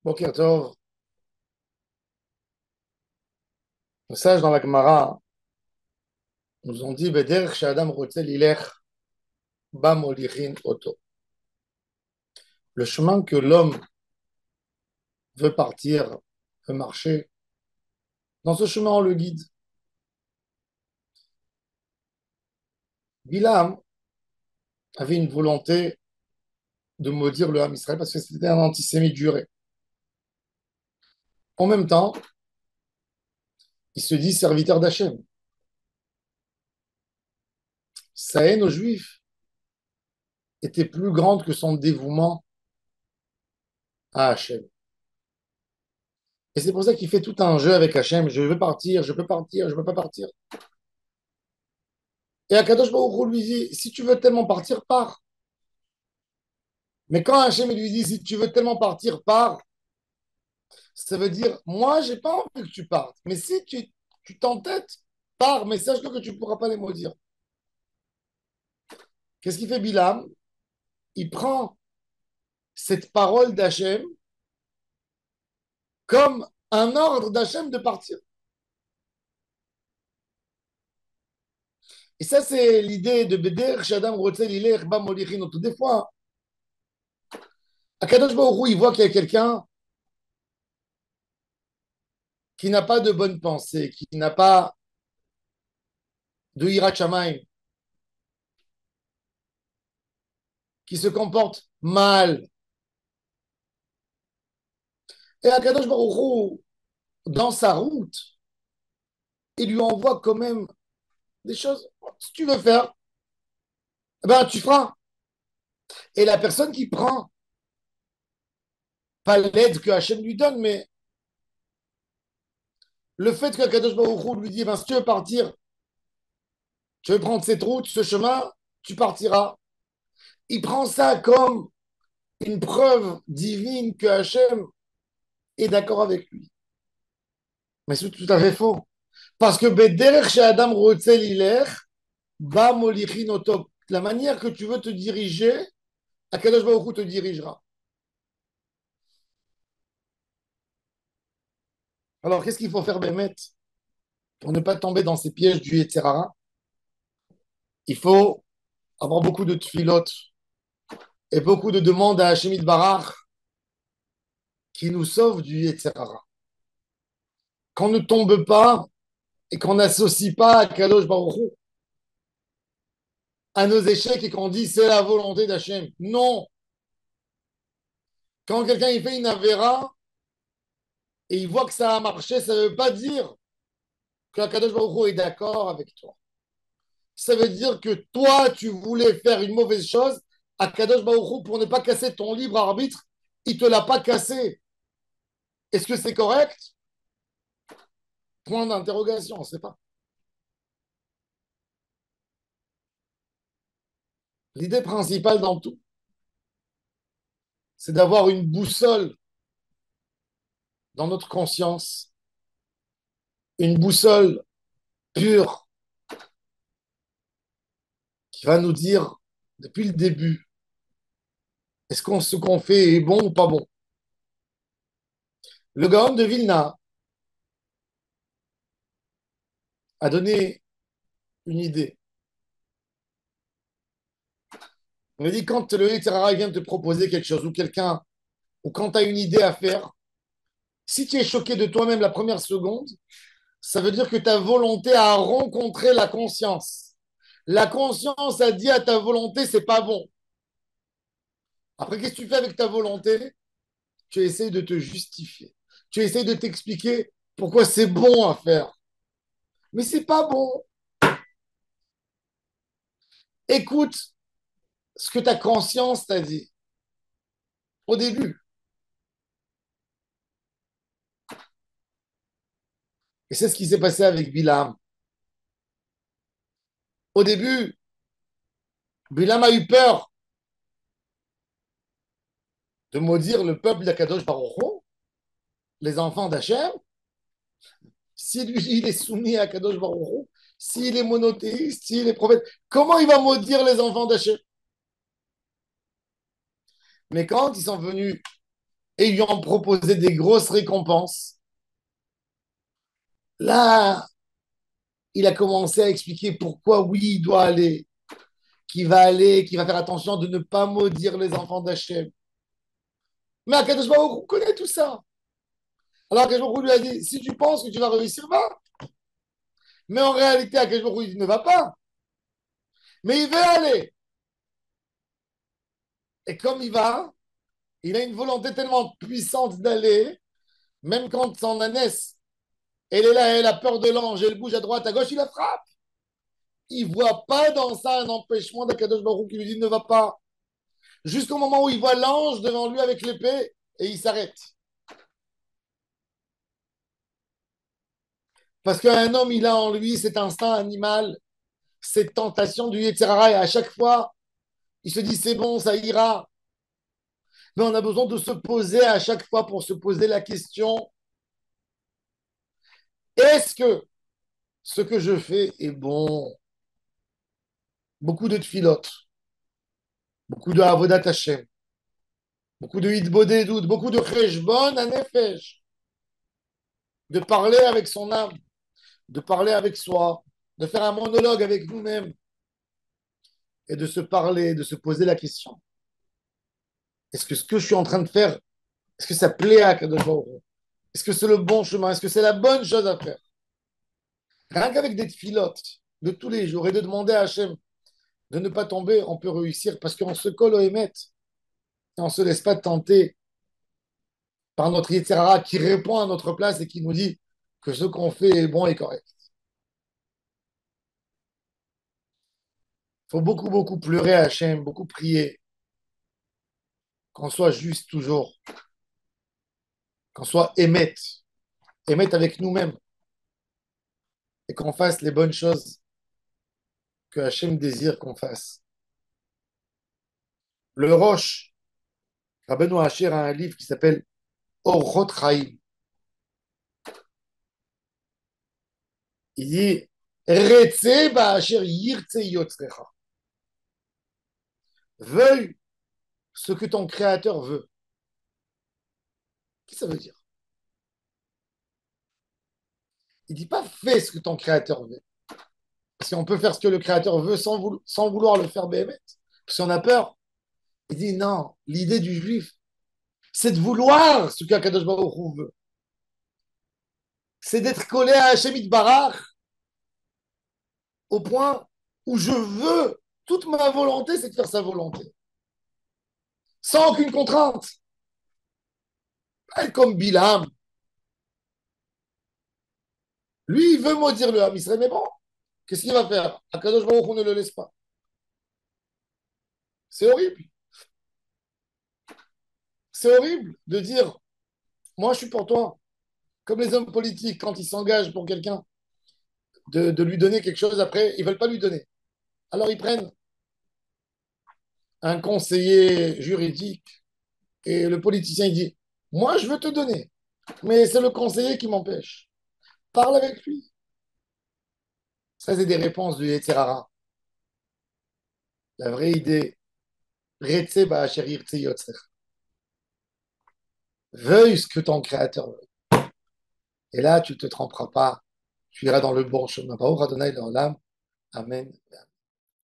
Boker Tov, le sage dans la Gemara nous ont dit Bederech Shadam Rotzel Ilech Ba Molichin Oto. Le chemin que l'homme veut partir, veut marcher, dans ce chemin on le guide. Bilam avait une volonté de maudire le Ham Israël parce que c'était un antisémite juré. En même temps, il se dit serviteur d'Hachem. Sa haine aux Juifs était plus grande que son dévouement à Hachem. Et c'est pour ça qu'il fait tout un jeu avec Hachem. Je veux partir, je peux partir, je ne peux pas partir. Et Akadosh Baruch Hu lui dit, si tu veux tellement partir, pars. Mais quand Hachem lui dit, si tu veux tellement partir, pars, ça veut dire, moi, j'ai pas envie que tu partes. Mais si tu t'entêtes, pars, mais sache que tu ne pourras pas les maudire. Qu'est-ce qu'il fait Bilam? Il prend cette parole d'Hachem comme un ordre d'Hachem de partir. Et ça, c'est l'idée de Beder, Shadam, Rotzel, Ilech, Bam, Molichin. Tout des fois, Akadosh Baruch Hu, il voit qu'il y a quelqu'un qui n'a pas de bonne pensée, qui n'a pas de Hirat Shamayim, qui se comporte mal. Et Akadosh Baruch Hu, dans sa route, il lui envoie quand même des choses. Si tu veux faire, eh ben, tu feras. Et la personne qui prend, pas l'aide que Hachem lui donne, mais le fait que Kadosh Baruch Hu lui dit, ben, si tu veux partir, tu veux prendre cette route, ce chemin, tu partiras. Il prend ça comme une preuve divine que Hachem est d'accord avec lui. Mais c'est tout à fait faux. Parce que Bederech chez Adam Rotzel Iler, Ba Molichin Otop. La manière que tu veux te diriger, Akadosh Baruch Hu te dirigera. Alors, qu'est-ce qu'il faut faire, Bémet, pour ne pas tomber dans ces pièges du Yetzirara? Il faut avoir beaucoup de tfilot et beaucoup de demandes à Hashemit Barach qui nous sauve du Yetzirara. Qu'on ne tombe pas et qu'on n'associe pas à Kadosh Baruch Hu à nos échecs et qu'on dit c'est la volonté d'Hachem. Non. Quand quelqu'un il fait une avéra et il voit que ça a marché, ça ne veut pas dire que Kadosh Baruch Hu est d'accord avec toi. Ça veut dire que toi, tu voulais faire une mauvaise chose à Kadosh Baruch Hu pour ne pas casser ton libre arbitre. Il ne te l'a pas cassé. Est-ce que c'est correct? Point d'interrogation, on ne sait pas. L'idée principale dans tout, c'est d'avoir une boussole dans notre conscience, une boussole pure qui va nous dire depuis le début, est-ce qu'on ce qu'on fait est bon ou pas bon? Le Gaon de Vilna a donné une idée. On a dit quand le Yetzirara vient te proposer quelque chose ou quelqu'un, ou quand tu as une idée à faire, si tu es choqué de toi-même la première seconde, ça veut dire que ta volonté a rencontré la conscience. La conscience a dit à ta volonté, c'est pas bon. Après, qu'est-ce que tu fais avec ta volonté? Tu essaies de te justifier. Tu essaies de t'expliquer pourquoi c'est bon à faire. Mais c'est pas bon. Écoute ce que ta conscience t'a dit au début. Et c'est ce qui s'est passé avec Bilam. Au début, Bilam a eu peur de maudire le peuple d'Akadosh Baruch Hu, les enfants d'Hachem. Si lui, il est soumis à Akadosh Baruch Hu, s'il est monothéiste, s'il est prophète, comment il va maudire les enfants d'Hachem? Mais quand ils sont venus et lui ont proposé des grosses récompenses. Là, il a commencé à expliquer pourquoi, oui, il doit aller, qu'il va faire attention de ne pas maudire les enfants d'Hachem. Mais Akadosh Baruch Hu connaît tout ça. Alors Akadosh Baruch Hu lui a dit, si tu penses que tu vas réussir, va. Mais en réalité, Akadosh Baruch Hu il ne va pas. Mais il veut aller. Et comme il va, il a une volonté tellement puissante d'aller, même quand son ânesse, elle est là, elle a peur de l'ange, elle bouge à droite, à gauche, il la frappe. Il ne voit pas dans ça un empêchement d'Akadosh Baruch Hu qui lui dit ne va pas. Jusqu'au moment où il voit l'ange devant lui avec l'épée et il s'arrête. Parce qu'un homme, il a en lui cet instinct animal, cette tentation du Yetzirara, et à chaque fois, il se dit c'est bon, ça ira. Mais on a besoin de se poser à chaque fois pour se poser la question, est-ce que ce que je fais est bon? Beaucoup de tfilotes, beaucoup de avodat Hashem, beaucoup de hitbodé doute, beaucoup de cheshbon à nefesh, de parler avec son âme, de parler avec soi, de faire un monologue avec nous-mêmes et de se parler, de se poser la question. Est-ce que ce que je suis en train de faire, est-ce que ça plaît à Kadosh Baruch Hu? Est-ce que c'est le bon chemin? Est-ce que c'est la bonne chose à faire? Rien qu'avec des filotes de tous les jours et de demander à Hachem de ne pas tomber, on peut réussir parce qu'on se colle au émet et on ne se laisse pas tenter par notre Yetzirara qui répond à notre place et qui nous dit que ce qu'on fait est bon et correct. Il faut beaucoup, beaucoup pleurer à Hachem, beaucoup prier, qu'on soit juste toujours, qu'on soit émet, émet avec nous-mêmes et qu'on fasse les bonnes choses que Hachem désire qu'on fasse. Le Roche, Rabbeinu Hacher a un livre qui s'appelle Orot Chaim. Il dit Retse ba'asher yirtze yotzrecha. Veuille ce que ton créateur veut. Qu'est-ce que ça veut dire? Il dit pas fais ce que ton créateur veut. Parce qu'on peut faire ce que le créateur veut sans vouloir le faire béhémet. Parce qu'on a peur. Il dit non, l'idée du juif, c'est de vouloir ce qu'Akadosh Baruch Hu veut. C'est d'être collé à Hachem Barach au point où je veux, toute ma volonté, c'est de faire sa volonté. Sans aucune contrainte. Pas comme Bilam. Lui, il veut maudire le Ham Israël, mais bon, qu'est-ce qu'il va faire? Akadosh Baruch Hu ne le laisse pas. C'est horrible. C'est horrible de dire, moi je suis pour toi. Comme les hommes politiques, quand ils s'engagent pour quelqu'un, de lui donner quelque chose, après, ils ne veulent pas lui donner. Alors ils prennent un conseiller juridique et le politicien, il dit, moi je veux te donner, mais c'est le conseiller qui m'empêche. Parle avec lui. Ça, c'est des réponses du Yetzirara. La vraie idée, Retse ba'asher yirtze yotzrecha. Veuille ce que ton créateur veut. Et là, tu ne te tromperas pas. Tu iras dans le bon chemin. Baruch Adonai l'olam. Amen.